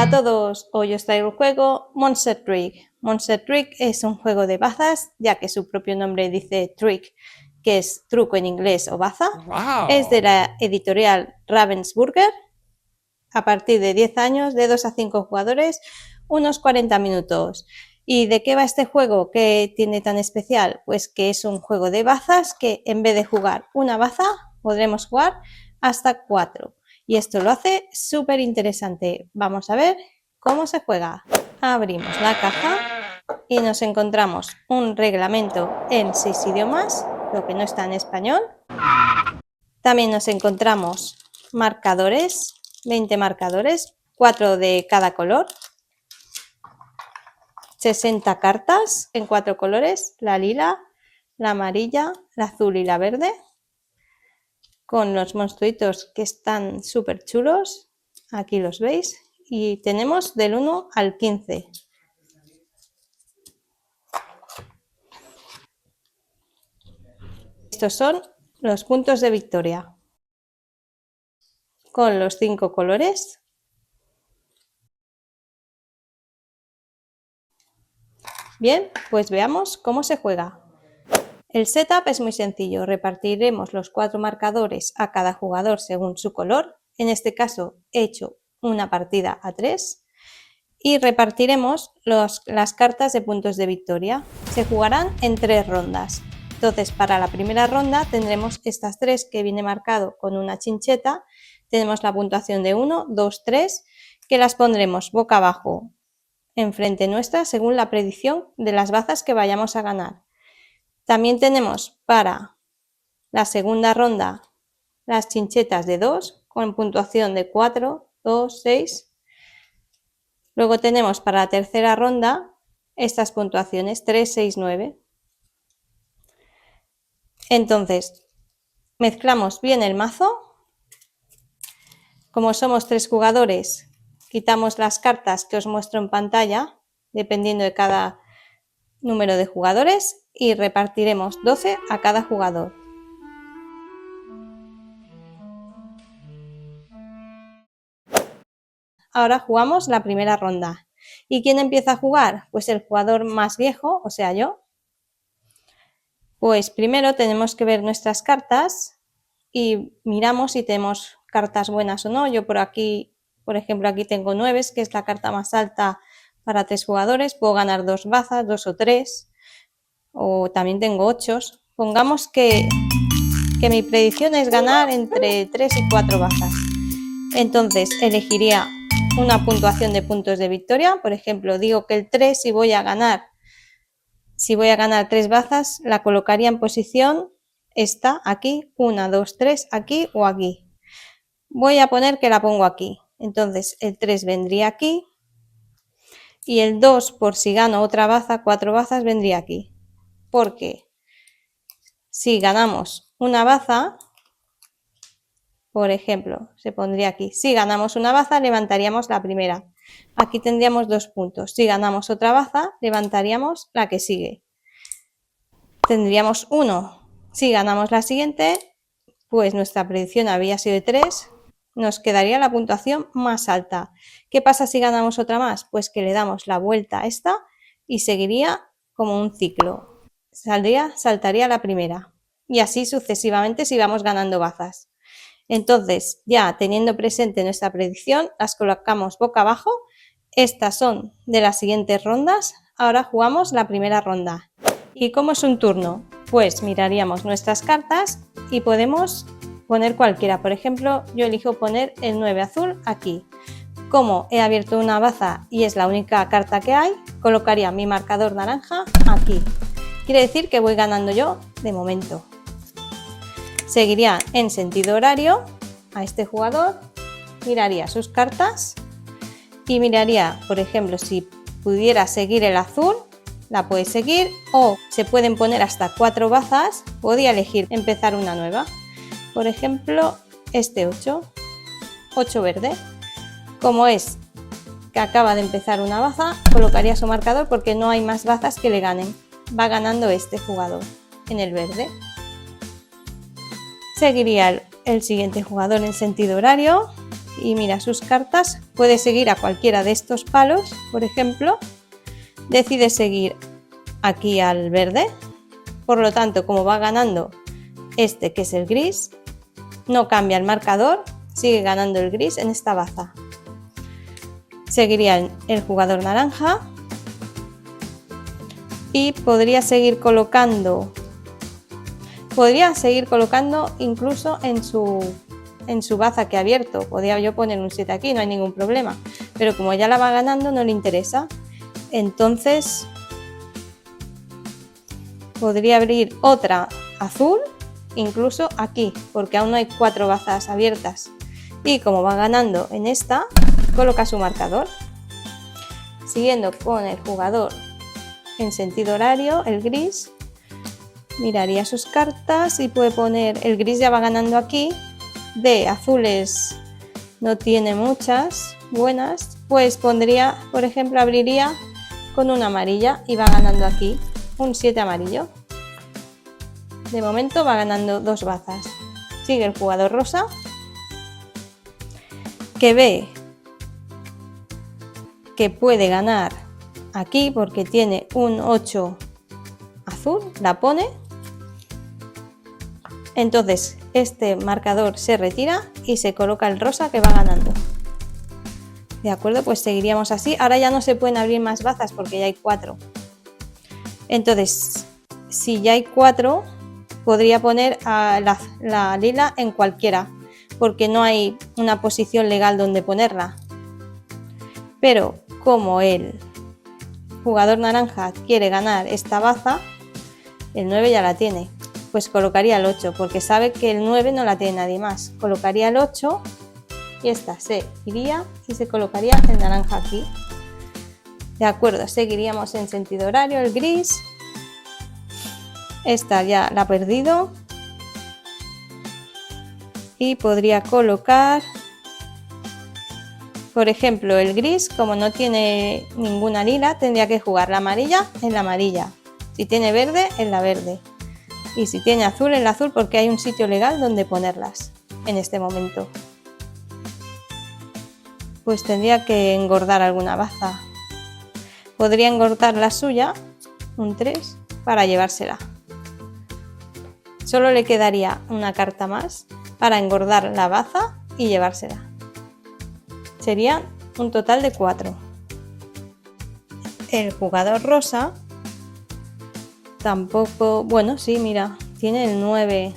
a todos, hoy os traigo el juego Monster Trick. Monster Trick es un juego de bazas, ya que su propio nombre dice trick, que es truco en inglés o baza. Wow. Es de la editorial Ravensburger. A partir de 10 años, de 2 a 5 jugadores, unos 40 minutos. ¿Y de qué va este juego? ¿Qué tiene tan especial? Pues que es un juego de bazas que en vez de jugar una baza, podremos jugar hasta 4. Y esto lo hace súper interesante. Vamos a ver cómo se juega. Abrimos la caja y nos encontramos un reglamento en 6 idiomas, lo que no está en español. También nos encontramos marcadores, 20 marcadores, 4 de cada color. 60 cartas en 4 colores, la lila, la amarilla, la azul y la verde, con los monstruitos que están súper chulos, aquí los veis, y tenemos del 1 al 15. Estos son los puntos de victoria, con los 5 colores. Bien, pues veamos cómo se juega. El setup es muy sencillo, repartiremos los 4 marcadores a cada jugador según su color. En este caso he hecho una partida a 3 y repartiremos las cartas de puntos de victoria. Se jugarán en 3 rondas. Entonces, para la primera ronda tendremos estas 3 que viene marcado con una chincheta. Tenemos la puntuación de 1, 2, 3, que las pondremos boca abajo enfrente nuestra según la predicción de las bazas que vayamos a ganar. También tenemos para la segunda ronda las chinchetas de 2 con puntuación de 4, 2, 6. Luego tenemos para la tercera ronda estas puntuaciones 3, 6, 9. Entonces, mezclamos bien el mazo. Como somos 3 jugadores, quitamos las cartas que os muestro en pantalla, dependiendo de cada número de jugadores, y repartiremos 12 a cada jugador. Ahora jugamos la primera ronda. ¿Y quién empieza a jugar? Pues el jugador más viejo, o sea yo. Pues primero tenemos que ver nuestras cartas y miramos si tenemos cartas buenas o no. Yo por aquí, por ejemplo, aquí tengo 9, que es la carta más alta para 3 jugadores. Puedo ganar 2 bazas, 2 o 3. O también tengo 8. Pongamos que mi predicción es ganar entre 3 y 4 bazas. Entonces elegiría una puntuación de puntos de victoria. Por ejemplo, digo que el 3, si voy a ganar 3 bazas, la colocaría en posición esta, aquí, 1, 2, 3, aquí o aquí. Voy a poner que la pongo aquí. Entonces el 3 vendría aquí y el 2, por si gano otra baza, 4 bazas, vendría aquí. Porque si ganamos una baza, por ejemplo, se pondría aquí. Si ganamos una baza, levantaríamos la primera. Aquí tendríamos 2 puntos. Si ganamos otra baza, levantaríamos la que sigue. Tendríamos 1. Si ganamos la siguiente, pues nuestra predicción había sido de 3, nos quedaría la puntuación más alta. ¿Qué pasa si ganamos otra más? Pues que le damos la vuelta a esta y seguiría como un ciclo. Saltaría la primera. Y así sucesivamente si vamos ganando bazas. Entonces, ya teniendo presente nuestra predicción, las colocamos boca abajo. Estas son de las siguientes rondas. Ahora jugamos la primera ronda. ¿Y cómo es un turno? Pues miraríamos nuestras cartas y podemos poner cualquiera. Por ejemplo, yo elijo poner el 9 azul aquí. Como he abierto una baza y es la única carta que hay, colocaría mi marcador naranja aquí. Quiere decir que voy ganando yo de momento. Seguiría en sentido horario a este jugador, miraría sus cartas y miraría, por ejemplo, si pudiera seguir el azul, la puede seguir, o se pueden poner hasta 4 bazas, podía elegir empezar una nueva. Por ejemplo, este 8 verde. Como es que acaba de empezar una baza, colocaría su marcador porque no hay más bazas que le ganen. Va ganando este jugador en el verde. Seguiría el siguiente jugador en sentido horario y mira sus cartas, puede seguir a cualquiera de estos palos, por ejemplo, decide seguir aquí al verde, por lo tanto, como va ganando este que es el gris, no cambia el marcador, sigue ganando el gris en esta baza. Seguiría el jugador naranja y podría seguir colocando incluso en su baza que ha abierto. Podría yo poner un 7 aquí, no hay ningún problema, pero como ya la va ganando no le interesa. Entonces podría abrir otra azul incluso aquí, porque aún no hay 4 bazas abiertas, y como va ganando en esta, coloca su marcador. Siguiendo con el jugador en sentido horario, el gris, miraría sus cartas y puede poner, el gris ya va ganando aquí, de azules no tiene muchas buenas, pues pondría, por ejemplo, abriría con una amarilla y va ganando aquí un 7 amarillo. De momento va ganando 2 bazas. Sigue el jugador rosa, que ve que puede ganar aquí porque tiene un 8 azul, la pone. Entonces este marcador se retira y se coloca el rosa que va ganando. De acuerdo, pues seguiríamos así. Ahora ya no se pueden abrir más bazas porque ya hay 4. Entonces, si ya hay 4, podría poner a la lila en cualquiera, porque no hay una posición legal donde ponerla. Pero como el jugador naranja quiere ganar esta baza, el 9 ya la tiene, pues colocaría el 8, porque sabe que el 9 no la tiene nadie más. Colocaría el 8 y esta se iría y se colocaría el naranja aquí. De acuerdo, seguiríamos en sentido horario, el gris. Esta ya la ha perdido y podría colocar, por ejemplo, el gris, como no tiene ninguna lila, tendría que jugar la amarilla en la amarilla, si tiene verde en la verde y si tiene azul en la azul, porque hay un sitio legal donde ponerlas en este momento. Pues tendría que engordar alguna baza, podría engordar la suya, un 3, para llevársela. Solo le quedaría una carta más para engordar la baza y llevársela. Sería un total de 4. El jugador rosa tampoco, bueno, sí, mira, tiene el 9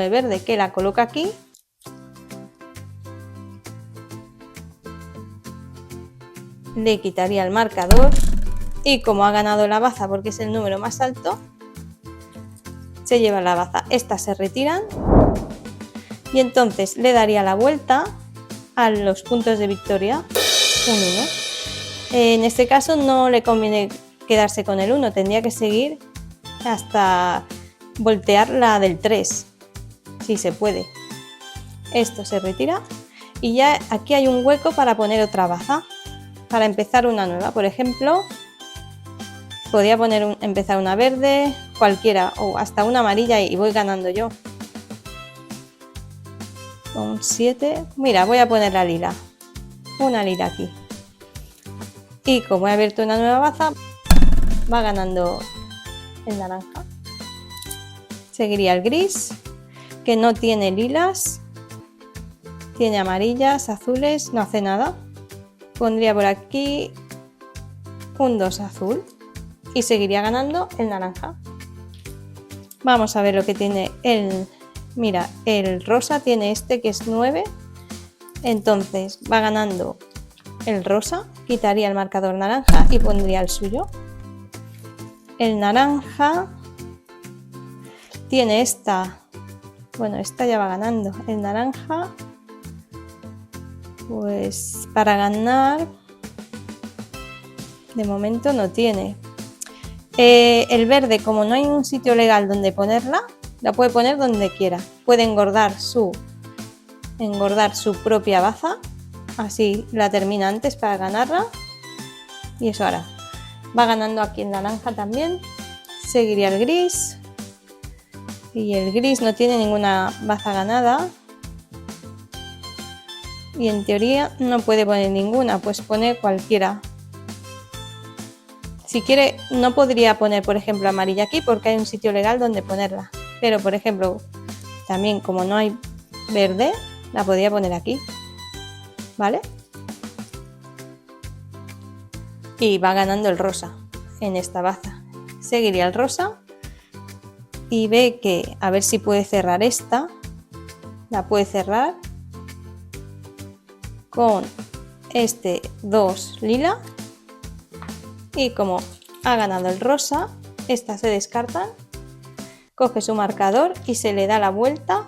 verde, que la coloca aquí. Le quitaría el marcador y como ha ganado la baza porque es el número más alto, se lleva la baza. Estas se retiran y entonces le daría la vuelta a los puntos de victoria, un 1. En este caso no le conviene quedarse con el 1, tendría que seguir hasta voltear la del 3, si se puede. Esto se retira y ya aquí hay un hueco para poner otra baza, para empezar una nueva. Por ejemplo, podría empezar una verde, cualquiera, o hasta una amarilla y voy ganando yo. Un 7. Mira, voy a poner la lila. Una lila aquí. Y como he abierto una nueva baza, va ganando el naranja. Seguiría el gris, que no tiene lilas. Tiene amarillas, azules, no hace nada. Pondría por aquí un 2 azul. Y seguiría ganando el naranja. Vamos a ver lo que tiene el... Mira, el rosa tiene este que es 9. Entonces va ganando el rosa. Quitaría el marcador naranja y pondría el suyo. El naranja tiene esta. Bueno, esta ya va ganando. El naranja, pues para ganar, de momento no tiene. El verde, como no hay un sitio legal donde ponerla, la puede poner donde quiera. Puede engordar su propia baza, así la termina antes para ganarla. Y eso ahora. Va ganando aquí el naranja también. Seguiría el gris. Y el gris no tiene ninguna baza ganada. y en teoría no puede poner ninguna, pues pone cualquiera. Si quiere, no podría poner, por ejemplo, amarilla aquí porque hay un sitio legal donde ponerla. Pero, por ejemplo, también como no hay verde, la podría poner aquí, ¿vale? Y va ganando el rosa en esta baza. Seguiría el rosa y ve que a ver si puede cerrar esta. La puede cerrar con este 2 lila. Y como ha ganado el rosa, estas se descartan. Coge su marcador y se le da la vuelta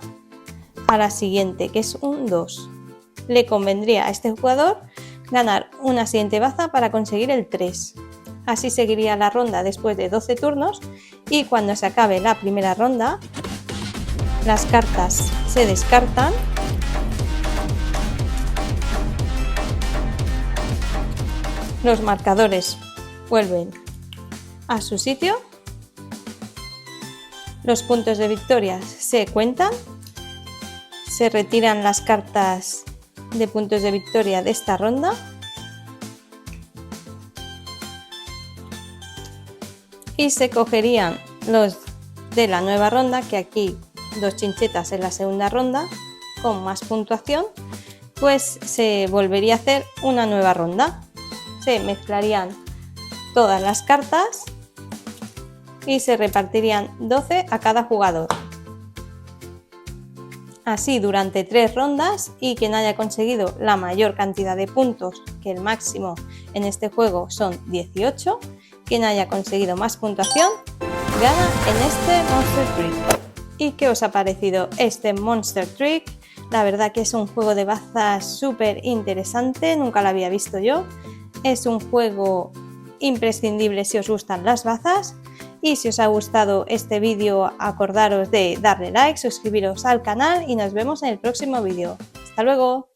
a la siguiente, que es un 2. Le convendría a este jugador ganar una siguiente baza para conseguir el 3. Así seguiría la ronda después de 12 turnos y cuando se acabe la primera ronda, las cartas se descartan. Los marcadores vuelven a su sitio. Los puntos de victoria se cuentan. Se retiran las cartas de puntos de victoria de esta ronda. Y se cogerían los de la nueva ronda, que aquí 2 chinchetas en la segunda ronda con más puntuación, pues se volvería a hacer una nueva ronda. Se mezclarían todas las cartas y se repartirían 12 a cada jugador. Así durante 3 rondas, y quien haya conseguido la mayor cantidad de puntos, que el máximo en este juego son 18, quien haya conseguido más puntuación gana en este Monster Truck. ¿Y qué os ha parecido este Monster Truck? La verdad que es un juego de bazas súper interesante, nunca lo había visto yo. Es un juego imprescindible si os gustan las bazas. Y si os ha gustado este vídeo, acordaros de darle like, suscribiros al canal y nos vemos en el próximo vídeo. ¡Hasta luego!